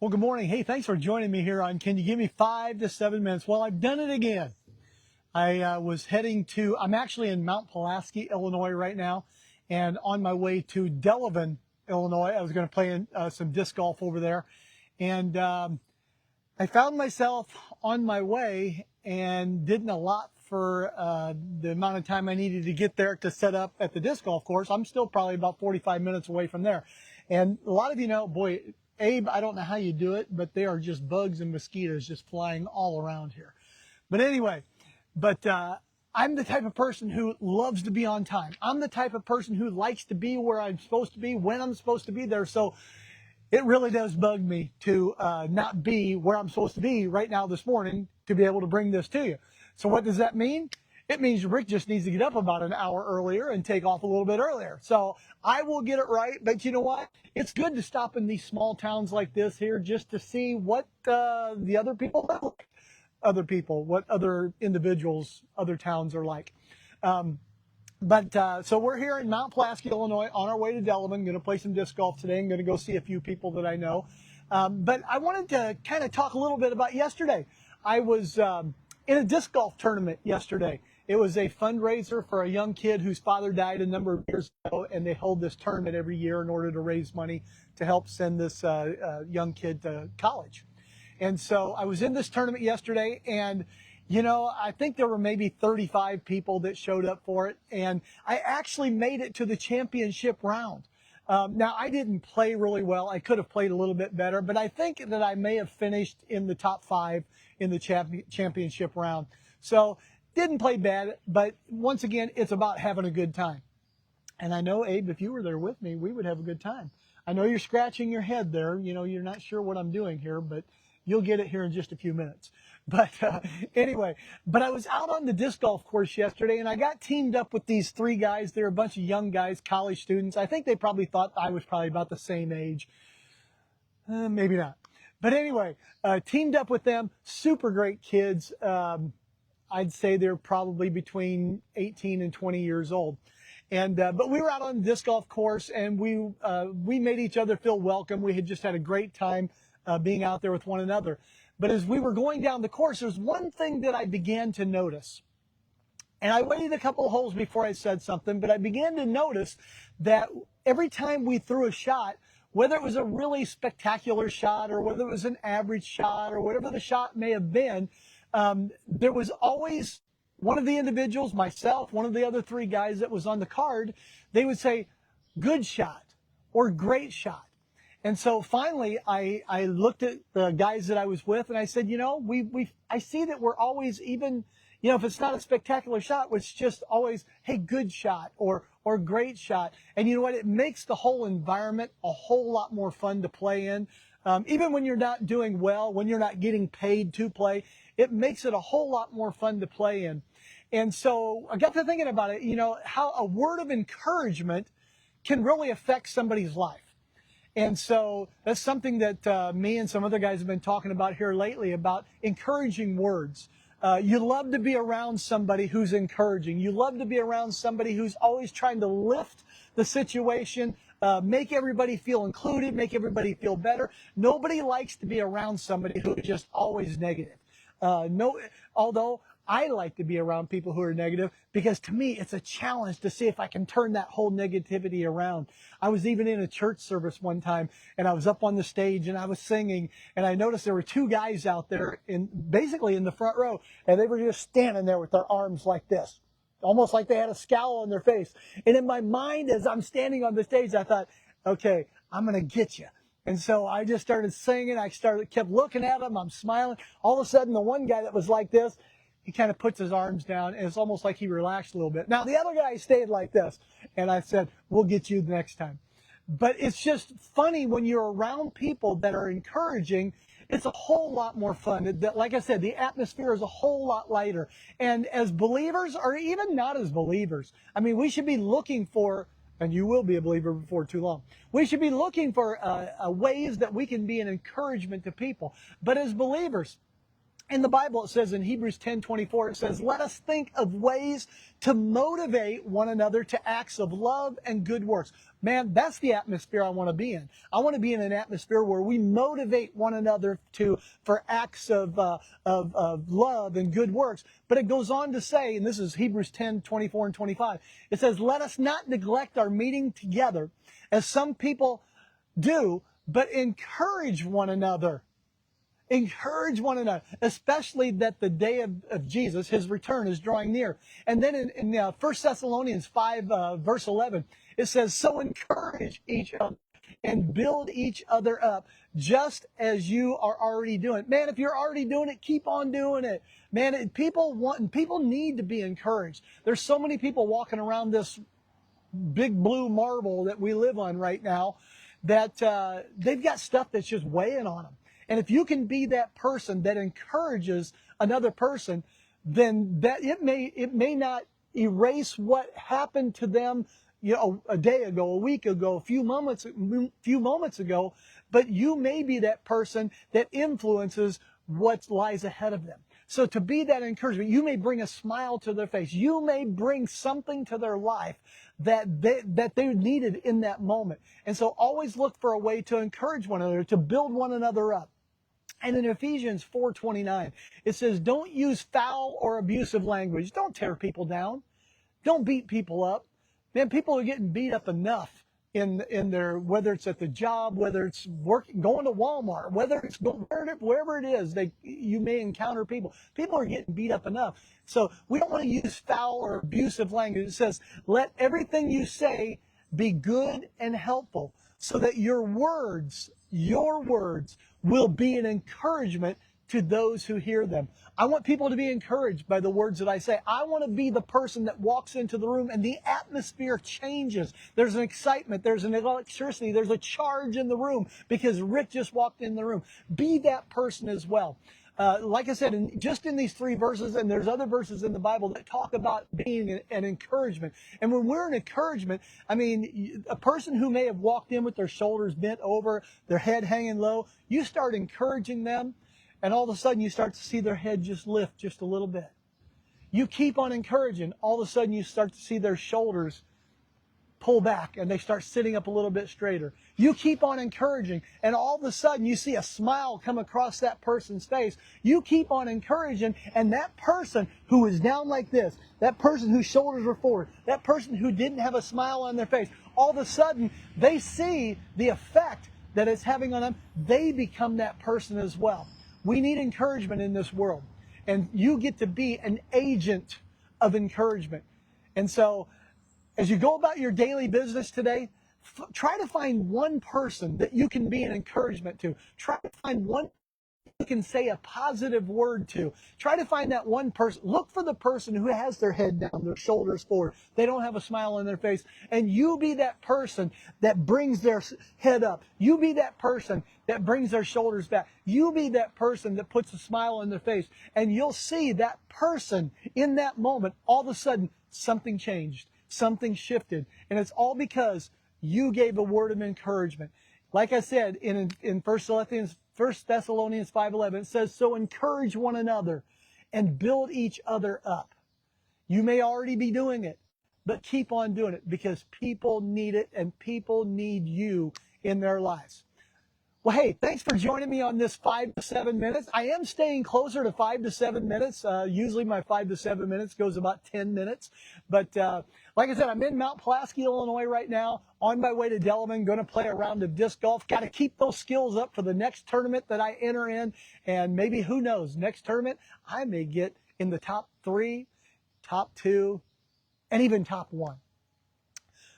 Well, good morning. Hey, thanks for joining me here on Can You Give Me 5 to 7 minutes? Well, I've done it again. I was heading to, I'm actually in Mount Pulaski, Illinois right now, and on my way to Delavan, Illinois. I was going to play some disc golf over there. And I found myself on my way and didn't allot for the amount of time I needed to get there to set up at the disc golf course. I'm still probably about 45 minutes away from there. And a lot of you know, boy, Abe, I don't know how you do it, but they are just bugs and mosquitoes just flying all around here. But anyway, I'm the type of person who loves to be on time. I'm the type of person who likes to be where I'm supposed to be, when I'm supposed to be there. So it really does bug me to not be where I'm supposed to be right now this morning to be able to bring this to you. So what does that mean? It means Rick just needs to get up about an hour earlier and take off a little bit earlier. So I will get it right. But you know what? It's good to stop in these small towns like this here just to see what the other people live like. Other people, what other individuals, other towns are like. So we're here in Mount Pulaski, Illinois, on our way to Delavan. Going to play some disc golf today. I'm going to go see a few people that I know. But I wanted to kind of talk a little bit about yesterday. I was in a disc golf tournament yesterday. It was a fundraiser for a young kid whose father died a number of years ago, and they hold this tournament every year in order to raise money to help send this young kid to college. And so I was in this tournament yesterday, and you know, I think there were maybe 35 people that showed up for it, and I actually made it to the championship round. Now, I didn't play really well. I could have played a little bit better, but I think that I may have finished in the top 5 in the championship round. So didn't play bad, but once again, it's about having a good time. And I know, Abe, if you were there with me, we would have a good time. I know you're scratching your head there. You know, you're not sure what I'm doing here, but you'll get it here in just a few minutes. But anyway, I was out on the disc golf course yesterday, and I got teamed up with these 3 guys. They're a bunch of young guys, college students. I think they probably thought I was probably about the same age. Maybe not. But anyway, teamed up with them. Super great kids. I'd say they're probably between 18 and 20 years old. And but we were out on the disc golf course, and we made each other feel welcome. We had just had a great time being out there with one another. But as we were going down the course, there's one thing that I began to notice. And I waited a couple of holes before I said something, but I began to notice that every time we threw a shot, whether it was a really spectacular shot or whether it was an average shot or whatever the shot may have been, there was always one of the individuals, myself, one of the other 3 guys that was on the card, they would say, good shot or great shot. And so finally, I looked at the guys that I was with, and I said, you know, I see that we're always, even, you know, if it's not a spectacular shot, it's just always, hey, good shot or great shot. And you know what? It makes the whole environment a whole lot more fun to play in. Even when you're not doing well, when you're not getting paid to play, it makes it a whole lot more fun to play in. And so I got to thinking about it, you know, how a word of encouragement can really affect somebody's life. And so that's something that me and some other guys have been talking about here lately, about encouraging words. You love to be around somebody who's encouraging. You love to be around somebody who's always trying to lift the situation, make everybody feel included, make everybody feel better. Nobody likes to be around somebody who is just always negative. Although I like to be around people who are negative, because to me, it's a challenge to see if I can turn that whole negativity around. I was even in a church service one time, and I was up on the stage and I was singing, and I noticed there were 2 guys out there basically in the front row, and they were just standing there with their arms like this, almost like they had a scowl on their face. And in my mind, as I'm standing on the stage, I thought, okay, I'm going to get you. And so I just started singing. Kept looking at them. I'm smiling. All of a sudden, the one guy that was like this, he kind of puts his arms down, and it's almost like he relaxed a little bit. Now, the other guy stayed like this, and I said, we'll get you the next time. But it's just funny when you're around people that are encouraging. It's a whole lot more fun. Like I said, the atmosphere is a whole lot lighter. And as believers, or even not as believers, I mean, we should be looking for, and you will be a believer before too long, we should be looking for ways that we can be an encouragement to people. But as believers, In the Bible, it says in Hebrews 10:24, it says, let us think of ways to motivate one another to acts of love and good works. Man, that's the atmosphere I want to be in. I want to be in an atmosphere where we motivate one another for acts of love and good works. But it goes on to say, and this is Hebrews 10:24 and 25, it says, let us not neglect our meeting together as some people do, but encourage one another. Encourage one another, especially that the day of Jesus, his return, is drawing near. And then in 1 Thessalonians 5, verse 11, it says, so encourage each other and build each other up, just as you are already doing. Man, if you're already doing it, keep on doing it. Man, people need to be encouraged. There's so many people walking around this big blue marble that we live on right now that they've got stuff that's just weighing on them. And if you can be that person that encourages another person, then that it may not erase what happened to them, a day ago, a week ago, a few moments ago, but you may be that person that influences what lies ahead of them. So to be that encouragement, you may bring a smile to their face. You may bring something to their life that they needed in that moment. And so always look for a way to encourage one another, to build one another up. And in Ephesians 4:29, it says, don't use foul or abusive language. Don't tear people down. Don't beat people up. Man, people are getting beat up enough in their, whether it's at the job, whether it's working, going to Walmart, whether it's wherever it is, you may encounter people. People are getting beat up enough. So we don't want to use foul or abusive language. It says, let everything you say be good and helpful, so that your words will be an encouragement to those who hear them. I want people to be encouraged by the words that I say. I want to be the person that walks into the room and the atmosphere changes. There's an excitement, there's an electricity, there's a charge in the room because Rick just walked in the room. Be that person as well. Like I said, just in these 3 verses, and there's other verses in the Bible that talk about being an encouragement. And when we're an encouragement, I mean, a person who may have walked in with their shoulders bent over, their head hanging low, you start encouraging them, and all of a sudden you start to see their head just lift just a little bit. You keep on encouraging, all of a sudden you start to see their shoulders pull back and they start sitting up a little bit straighter. You keep on encouraging, and all of a sudden you see a smile come across that person's face. You keep on encouraging, and that person who is down like this, that person whose shoulders were forward, that person who didn't have a smile on their face, all of a sudden they see the effect that it's having on them. They become that person as well. We need encouragement in this world, and you get to be an agent of encouragement. And so as you go about your daily business today, try to find one person that you can be an encouragement to. Try to find one you can say a positive word to. Try to find that one person. Look for the person who has their head down, their shoulders forward. They don't have a smile on their face. And you be that person that brings their head up. You be that person that brings their shoulders back. You be that person that puts a smile on their face. And you'll see that person in that moment, all of a sudden, something changed. Something shifted. And it's all because you gave a word of encouragement. Like I said, in 1 Thessalonians 5:11, it says, so encourage one another and build each other up. You may already be doing it, but keep on doing it because people need it and people need you in their lives. Well, hey, thanks for joining me on this 5 to 7 minutes. I am staying closer to 5 to 7 minutes. Usually my 5 to 7 minutes goes about 10 minutes. But like I said, I'm in Mount Pulaski, Illinois right now, on my way to Delavan, going to play a round of disc golf. Got to keep those skills up for the next tournament that I enter in. And maybe, who knows, next tournament, I may get in the top 3, top 2, and even top 1.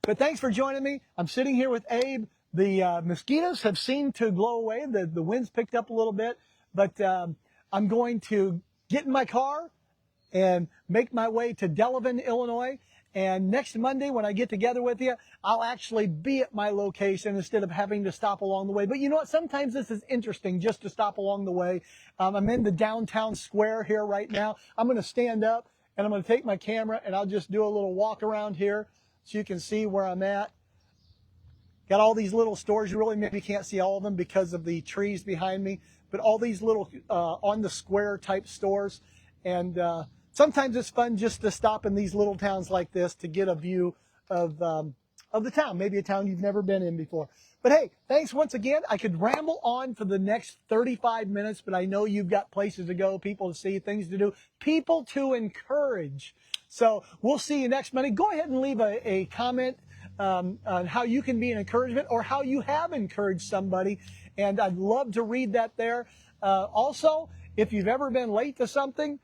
But thanks for joining me. I'm sitting here with Abe. The mosquitoes have seemed to blow away. The wind's picked up a little bit, but I'm going to get in my car and make my way to Delavan, Illinois. And next Monday, when I get together with you, I'll actually be at my location instead of having to stop along the way. But you know what? Sometimes this is interesting just to stop along the way. I'm in the downtown square here right now. I'm going to stand up and I'm going to take my camera and I'll just do a little walk around here so you can see where I'm at. Got all these little stores. You really maybe can't see all of them because of the trees behind me. but all these little on the square type stores. And sometimes it's fun just to stop in these little towns like this to get a view of the town, maybe a town you've never been in before. But hey, thanks once again. I could ramble on for the next 35 minutes, but I know you've got places to go, people to see, things to do, people to encourage. So we'll see you next Monday. Go ahead and leave a comment on how you can be an encouragement or how you have encouraged somebody. And I'd love to read that there. Also, if you've ever been late to something,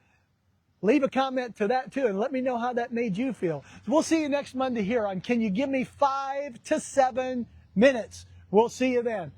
leave a comment to that too and let me know how that made you feel. We'll see you next Monday here on Can You Give Me 5 to 7 Minutes? We'll see you then.